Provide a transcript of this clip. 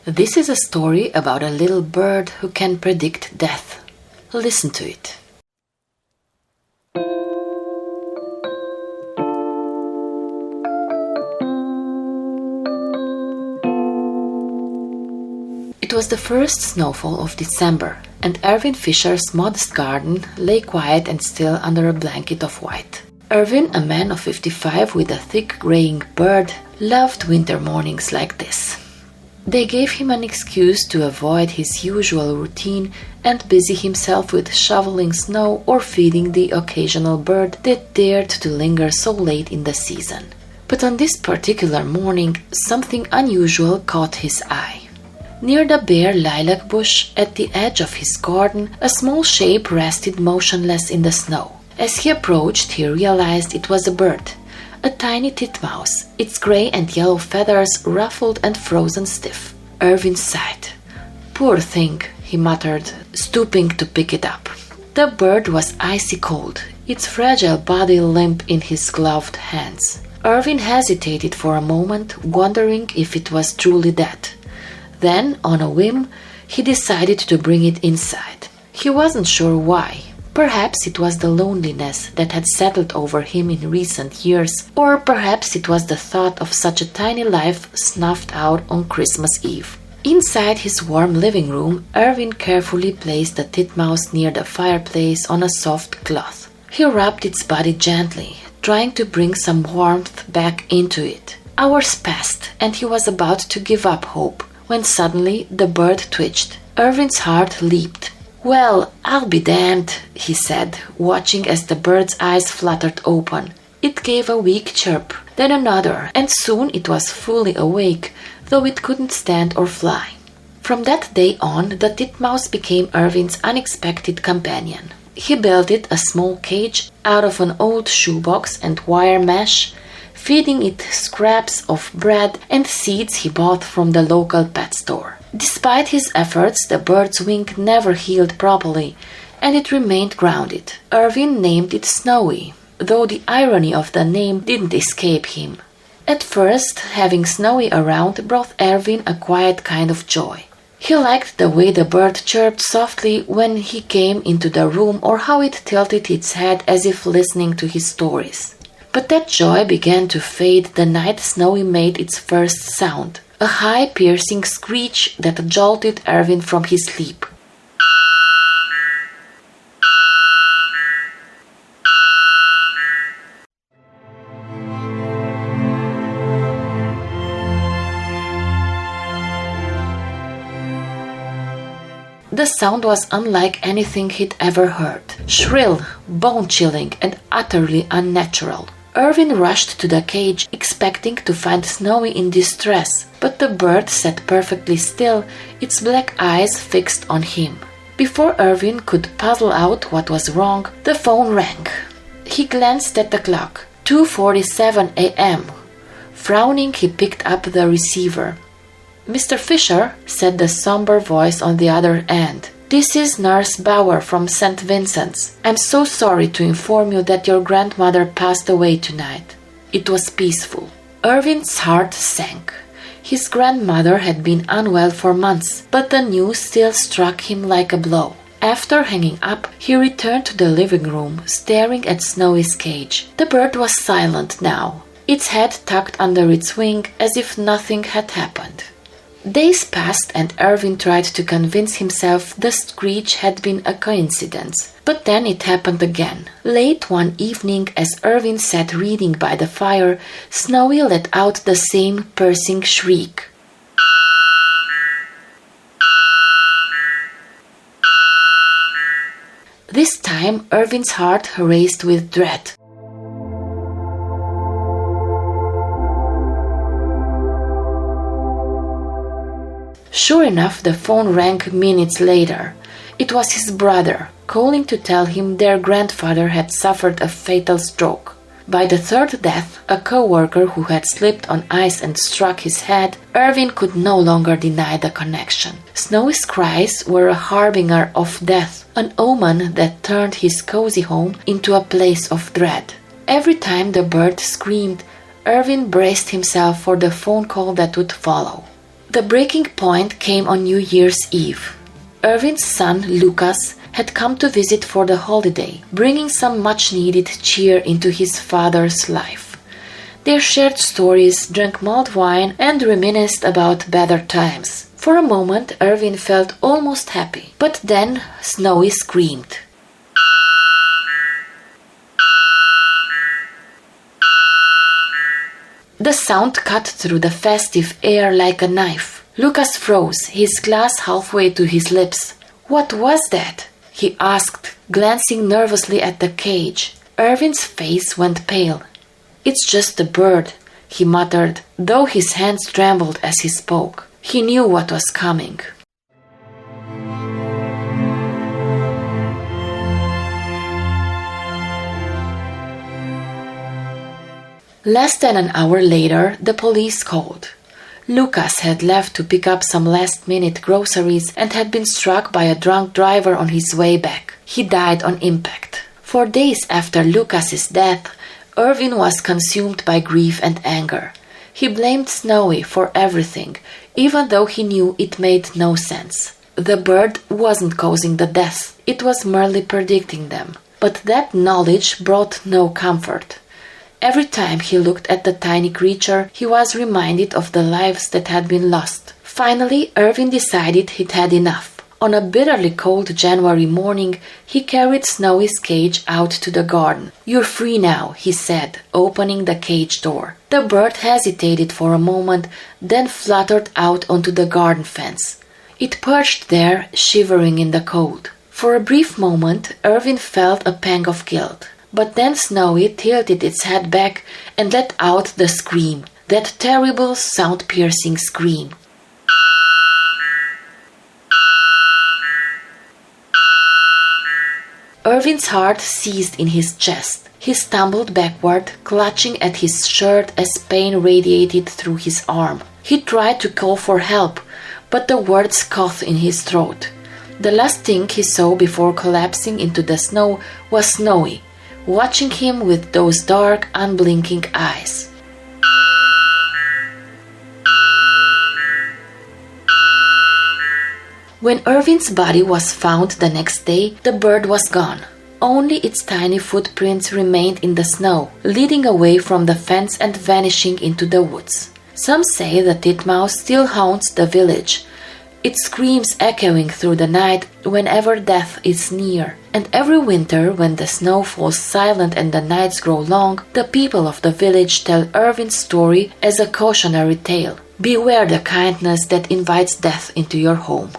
This is a story about a little bird who can predict death. Listen to it. It was the first snowfall of December, and Erwin Fischer's modest garden lay quiet and still under a blanket of white. Erwin, a man of 55 with a thick graying beard, loved winter mornings like this. They gave him an excuse to avoid his usual routine and busy himself with shoveling snow or feeding the occasional bird that dared to linger so late in the season. But on this particular morning, something unusual caught his eye. Near the bare lilac bush at the edge of his garden, a small shape rested motionless in the snow. As he approached, he realized it was a bird, a tiny titmouse, its gray and yellow feathers ruffled and frozen stiff. Erwin sighed. "Poor thing," he muttered, stooping to pick it up. The bird was icy cold, its fragile body limp in his gloved hands. Erwin hesitated for a moment, wondering if it was truly dead. Then, on a whim, he decided to bring it inside. He wasn't sure why. Perhaps it was the loneliness that had settled over him in recent years, or perhaps it was the thought of such a tiny life snuffed out on Christmas Eve. Inside his warm living room, Erwin carefully placed the titmouse near the fireplace on a soft cloth. He rubbed its body gently, trying to bring some warmth back into it. Hours passed, and he was about to give up hope, when suddenly the bird twitched. Erwin's heart leaped. "Well, I'll be damned," he said, watching as the bird's eyes fluttered open. It gave a weak chirp, then another, and soon it was fully awake, though it couldn't stand or fly. From that day on, the titmouse became Erwin's unexpected companion. He built it a small cage out of an old shoebox and wire mesh, feeding it scraps of bread and seeds he bought from the local pet store. Despite his efforts, the bird's wing never healed properly, and it remained grounded. Erwin named it Snowy, though the irony of the name didn't escape him. At first, having Snowy around brought Erwin a quiet kind of joy. He liked the way the bird chirped softly when he came into the room, or how it tilted its head as if listening to his stories. But that joy began to fade the night Snowy made its first sound, a high piercing screech that jolted Erwin from his sleep. The sound was unlike anything he'd ever heard, shrill, bone-chilling, and utterly unnatural. Erwin rushed to the cage, expecting to find Snowy in distress, but the bird sat perfectly still, its black eyes fixed on him. Before Erwin could puzzle out what was wrong, the phone rang. He glanced at the clock. 2:47 a.m. Frowning, he picked up the receiver. "Mr. Fischer," said the somber voice on the other end. "This is Nurse Bauer from St. Vincent's. I'm so sorry to inform you that your grandmother passed away tonight." It was peaceful. Erwin's heart sank. His grandmother had been unwell for months, but the news still struck him like a blow. After hanging up, he returned to the living room, staring at Snowy's cage. The bird was silent now, its head tucked under its wing as if nothing had happened. Days passed and Erwin tried to convince himself the screech had been a coincidence. But then it happened again. Late one evening, as Erwin sat reading by the fire, Snowy let out the same piercing shriek. This time, Erwin's heart raced with dread. Sure enough, the phone rang minutes later. It was his brother, calling to tell him their grandfather had suffered a fatal stroke. By the third death, a co-worker who had slipped on ice and struck his head, Erwin could no longer deny the connection. Snowy's cries were a harbinger of death, an omen that turned his cozy home into a place of dread. Every time the bird screamed, Erwin braced himself for the phone call that would follow. The breaking point came on New Year's Eve. Erwin's son, Lucas, had come to visit for the holiday, bringing some much-needed cheer into his father's life. They shared stories, drank mulled wine, and reminisced about better times. For a moment, Erwin felt almost happy. But then Snowy screamed. The sound cut through the festive air like a knife. Lucas froze, his glass halfway to his lips. "What was that?" he asked, glancing nervously at the cage. Erwin's face went pale. "It's just a bird," he muttered, though his hands trembled as he spoke. He knew what was coming. Less than an hour later, the police called. Lucas had left to pick up some last-minute groceries and had been struck by a drunk driver on his way back. He died on impact. For days after Lucas's death, Erwin was consumed by grief and anger. He blamed Snowy for everything, even though he knew it made no sense. The bird wasn't causing the deaths, it was merely predicting them. But that knowledge brought no comfort. Every time he looked at the tiny creature, he was reminded of the lives that had been lost. Finally, Erwin decided he'd had enough. On a bitterly cold January morning, he carried Snowy's cage out to the garden. "You're free now," he said, opening the cage door. The bird hesitated for a moment, then fluttered out onto the garden fence. It perched there, shivering in the cold. For a brief moment, Erwin felt a pang of guilt. But then Snowy tilted its head back and let out the scream, that terrible sound-piercing scream. Erwin's heart seized in his chest. He stumbled backward, clutching at his shirt as pain radiated through his arm. He tried to call for help, but the words caught in his throat. The last thing he saw before collapsing into the snow was Snowy, watching him with those dark, unblinking eyes. When Erwin's body was found the next day, the bird was gone. Only its tiny footprints remained in the snow, leading away from the fence and vanishing into the woods. Some say the titmouse still haunts the village, its screams echoing through the night whenever death is near. And every winter, when the snow falls silent and the nights grow long, the people of the village tell Erwin's story as a cautionary tale. Beware the kindness that invites death into your home.